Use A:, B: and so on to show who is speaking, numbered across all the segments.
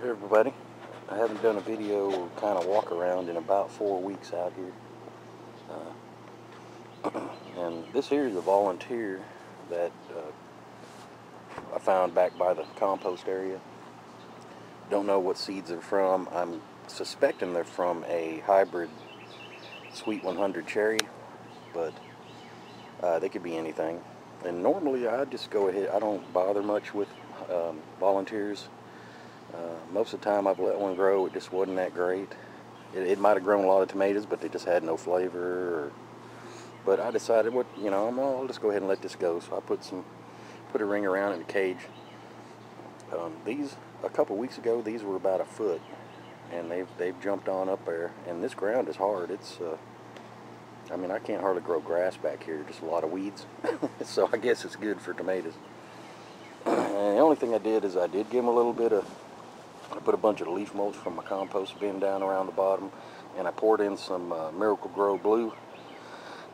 A: Hey everybody, I haven't done a video or kind of walk around in about 4 weeks out here. And this here is a volunteer that I found back by the compost area. Don't know what seeds they're from. I'm suspecting they're from a hybrid Sweet 100 cherry, but they could be anything. And normally I just go ahead, I don't bother much with volunteers. Most of the time I've let one grow, it just wasn't that great. It might have grown a lot of tomatoes, but they just had no flavor. But I decided, I'll just go ahead and let this go. So I put a ring around in the cage. These, a couple weeks ago, these were about a foot, and they've jumped on up there. And this ground is hard. It's, I can't hardly grow grass back here, just a lot of weeds. So I guess it's good for tomatoes. And the only thing I did is I did give them a little bit of, I put a bunch of leaf mulch from my compost bin down around the bottom, and I poured in some Miracle Grow Blue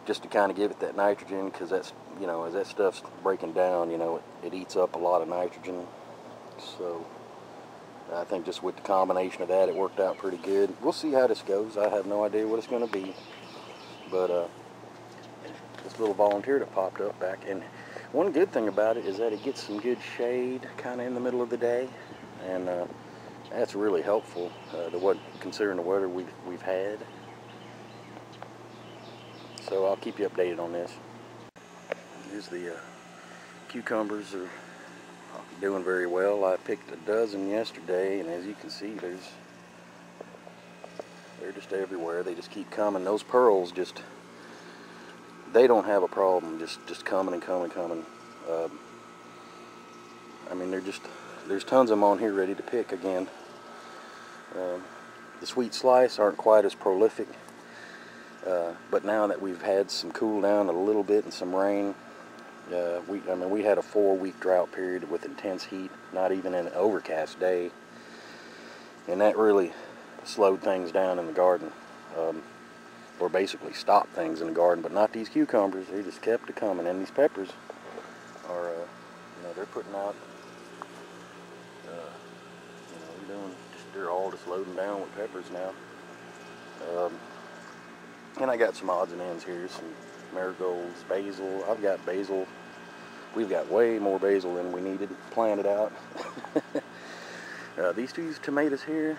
A: just to kind of give it that nitrogen, because that's, as that stuff's breaking down, it eats up a lot of nitrogen. So I think just with the combination of that, it worked out pretty good. We'll see how this goes. I have no idea what it's going to be, but this little volunteer that popped up back, and one good thing about it is that it gets some good shade kind of in the middle of the day, and that's really helpful considering the weather we've had. So I'll keep you updated on this. Here's the cucumbers are doing very well. I picked a dozen yesterday, and as you can see, they're just everywhere. They just keep coming. Those pearls they don't have a problem just coming and coming. There's tons of them on here ready to pick again. The sweet slice aren't quite as prolific, but now that we've had some cool down a little bit and some rain, we had a 4-week drought period with intense heat, not even an overcast day, and that really slowed things down in the garden, or basically stopped things in the garden. But not these cucumbers. They just kept it coming, and these peppers are, they're putting out. They're all just loading down with peppers now. And I got some odds and ends here, some marigolds, basil. I've got basil. We've got way more basil than we needed planted out. These two tomatoes here,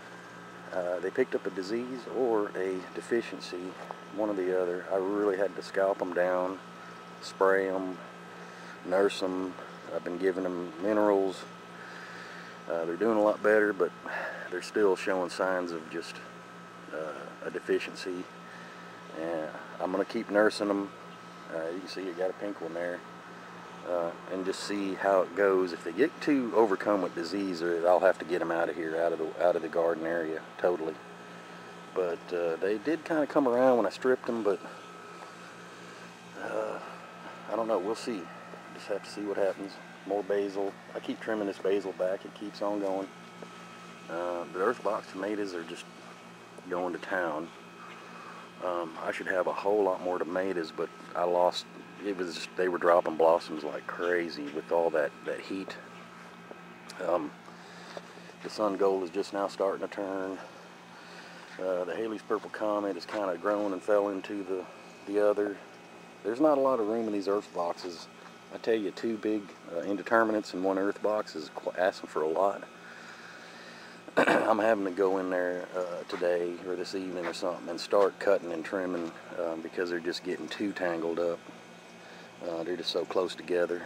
A: they picked up a disease or a deficiency, one or the other. I really had to scalp them down, spray them, nurse them. I've been giving them minerals. They're doing a lot better, but they're still showing signs of just a deficiency. And I'm going to keep nursing them. You can see you got a pink one there. And just see how it goes. If they get too overcome with disease, I'll have to get them out of here, out of the garden area totally. But they did kind of come around when I stripped them, but I don't know. We'll see. Just have to see what happens. More basil. I keep trimming this basil back. It keeps on going. The earthbox tomatoes are just going to town. I should have a whole lot more tomatoes, but I lost. They were dropping blossoms like crazy with all that heat. The sun gold is just now starting to turn. The Haley's Purple Comet has kind of grown and fell into the other. There's not a lot of room in these earth boxes. I tell you, 2 big indeterminates in one earth box is asking for a lot. I'm having to go in there today or this evening or something and start cutting and trimming because they're just getting too tangled up. They're just so close together.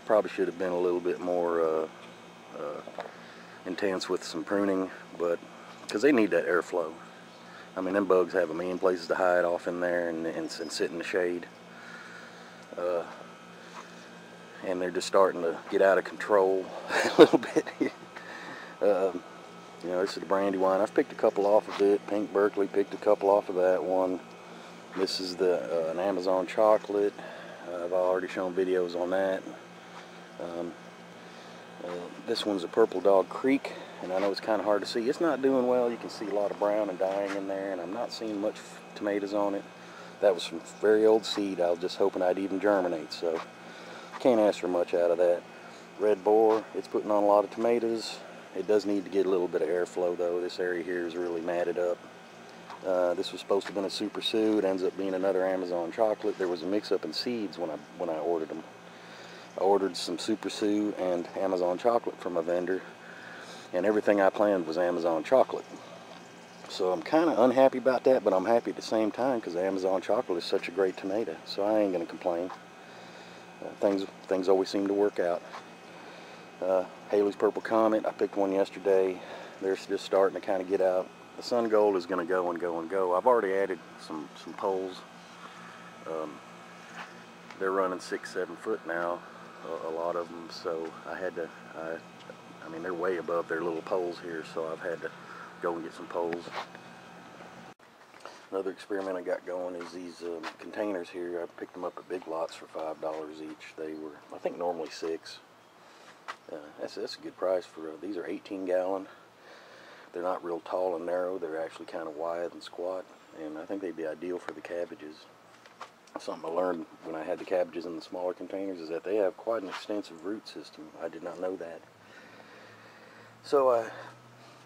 A: Probably should have been a little bit more intense with some pruning, but because they need that airflow. Them bugs have a million places to hide off in there and sit in the shade. And they're just starting to get out of control a little bit here. This is the Brandywine. I've picked a couple off of it. Pink Berkeley, picked a couple off of that one. This is an Amazon chocolate. I've already shown videos on that. This one's a Purple Dog Creek, and I know it's kind of hard to see. It's not doing well. You can see a lot of brown and dying in there, and I'm not seeing much tomatoes on it. That was from very old seed. I was just hoping I'd even germinate, so can't ask for much out of that. Red Boar, it's putting on a lot of tomatoes, It does need to get a little bit of airflow though. This area here is really matted up. This was supposed to have been a Super Sue. It ends up being another Amazon chocolate. There was a mix-up in seeds when I ordered them. I ordered some Super Sue and Amazon chocolate from a vendor, and everything I planned was Amazon chocolate. So I'm kind of unhappy about that, but I'm happy at the same time because Amazon chocolate is such a great tomato. So I ain't gonna complain. Things always seem to work out. Haley's Purple Comet, I picked one yesterday. They're just starting to kind of get out. The Sun Gold is going to go and go and go. I've already added some poles. They're running 6-7 foot now, a lot of them. So I mean, they're way above their little poles here, so I've had to go and get some poles. Another experiment I got going is these containers here. I picked them up at Big Lots for $5 each. They were, I think, normally $6. That's a good price for these are 18 gallon. They're not real tall and narrow. They're actually kind of wide and squat, and I think they'd be ideal for the cabbages. Something I learned when I had the cabbages in the smaller containers is that they have quite an extensive root system. I did not know that. So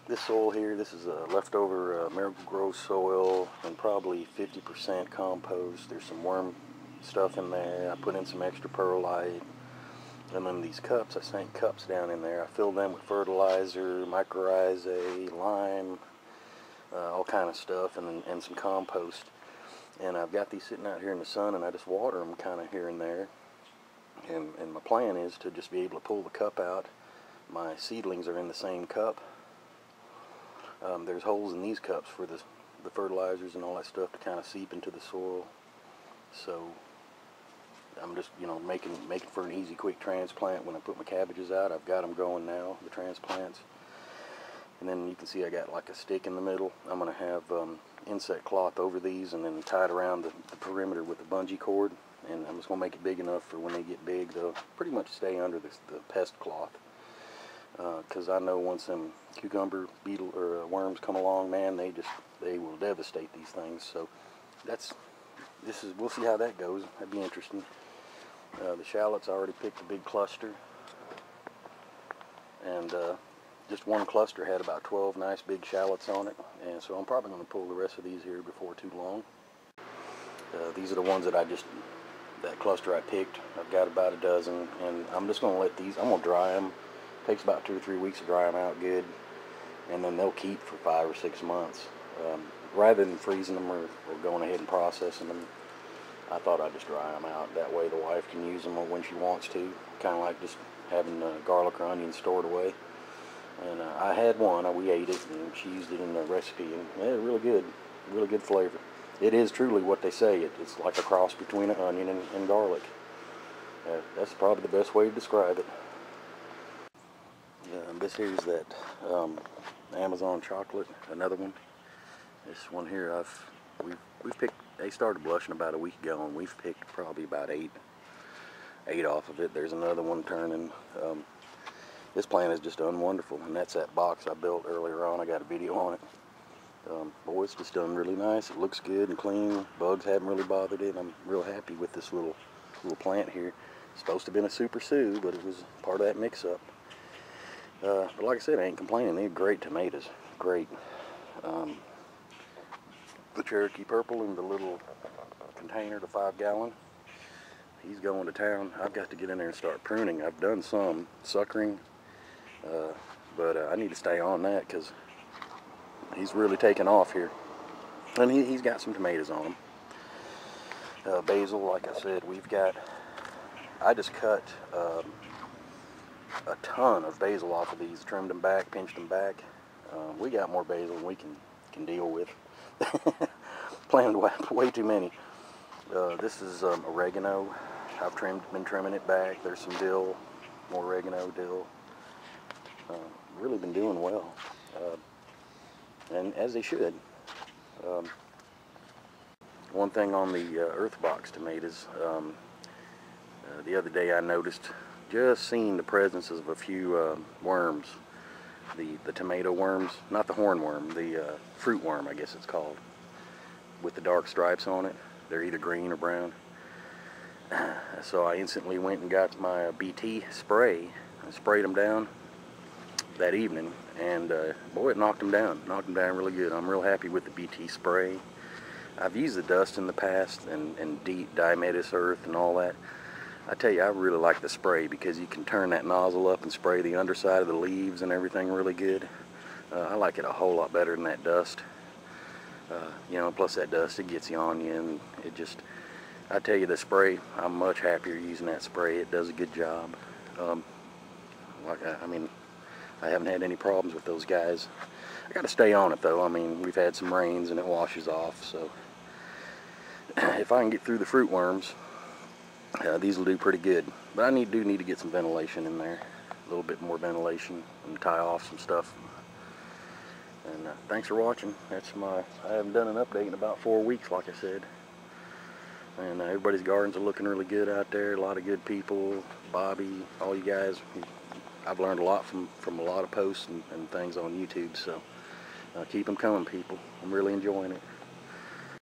A: this soil here, this is leftover Miracle-Gro soil and probably 50% compost. There's some worm stuff in there. I put in some extra perlite. And then these cups, I sank cups down in there. I filled them with fertilizer, mycorrhizae, lime, all kind of stuff, and some compost. And I've got these sitting out here in the sun, and I just water them kind of here and there. And my plan is to just be able to pull the cup out. My seedlings are in the same cup. There's holes in these cups for the fertilizers and all that stuff to kind of seep into the soil. So I'm just, you know, making for an easy, quick transplant when I put my cabbages out. I've got them going now, the transplants. And then you can see I got like a stick in the middle. I'm going to have insect cloth over these and then tie it around the perimeter with a bungee cord. And I'm just going to make it big enough for when they get big, they'll pretty much stay under the pest cloth. Because I know once them cucumber beetle or worms come along, man, they will devastate these things. So we'll see how that goes. That'd be interesting. The shallots, I already picked a big cluster, and just one cluster had about 12 nice big shallots on it, and so I'm probably going to pull the rest of these here before too long. These are the ones that cluster I picked. I've got about a dozen, and I'm just going to let these, I'm going to dry them. It takes about 2 or 3 weeks to dry them out good, and then they'll keep for 5 or 6 months. Rather than freezing them or going ahead and processing them, I thought I'd just dry them out. That way the wife can use them when she wants to. Kind of like just having garlic or onions stored away. And I had one, we ate it, and she used it in the recipe, and yeah, really good flavor. It is truly what they say. It's like a cross between an onion and garlic. That's probably the best way to describe it. This here is that Amazon chocolate, another one. This one here, we've picked. They started blushing about a week ago, and we've picked probably about eight off of it. There's another one turning. This plant is just done wonderful, and that's that box I built earlier on. I got a video on it. Boy, it's just done really nice. It looks good and clean. Bugs haven't really bothered it. I'm real happy with this little plant here. It's supposed to have been a Super Sue, but it was part of that mix-up. But like I said, I ain't complaining. They're great tomatoes. Great. The Cherokee Purple in the little container, the 5 gallon. He's going to town. I've got to get in there and start pruning. I've done some suckering, but I need to stay on that because he's really taken off here. And he's got some tomatoes on him. Basil, like I said, I just cut a ton of basil off of these, trimmed them back, pinched them back. We got more basil than we can deal with. Planted way too many. This is oregano. I've been trimming it back. There's some dill, more oregano, dill. Really been doing well, and as they should. One thing on the Earthbox tomatoes, the other day I noticed, just seeing the presence of a few worms. The tomato worms, not the hornworm, the fruit worm, I guess it's called, with the dark stripes on it. They're either green or brown. So I instantly went and got my BT spray and sprayed them down, that evening, and boy, it knocked them down really good. I'm real happy with the BT spray. I've used the dust in the past and deep diatomaceous earth and all that. I tell you, I really like the spray because you can turn that nozzle up and spray the underside of the leaves and everything really good. I like it a whole lot better than that dust. You know, plus that dust, it gets you on you, and it just, I tell you, the spray, I'm much happier using that spray. It does a good job. I mean, I haven't had any problems with those guys. I got to stay on it though. I mean, we've had some rains and it washes off, so if I can get through the fruit worms, these will do pretty good. But I do need to get some ventilation in there, a little bit more ventilation, and tie off some stuff. And thanks for watching. I haven't done an update in about 4 weeks, like I said. And everybody's gardens are looking really good out there. A lot of good people, Bobby, all you guys. I've learned a lot from a lot of posts and things on YouTube. So keep them coming, people. I'm really enjoying it.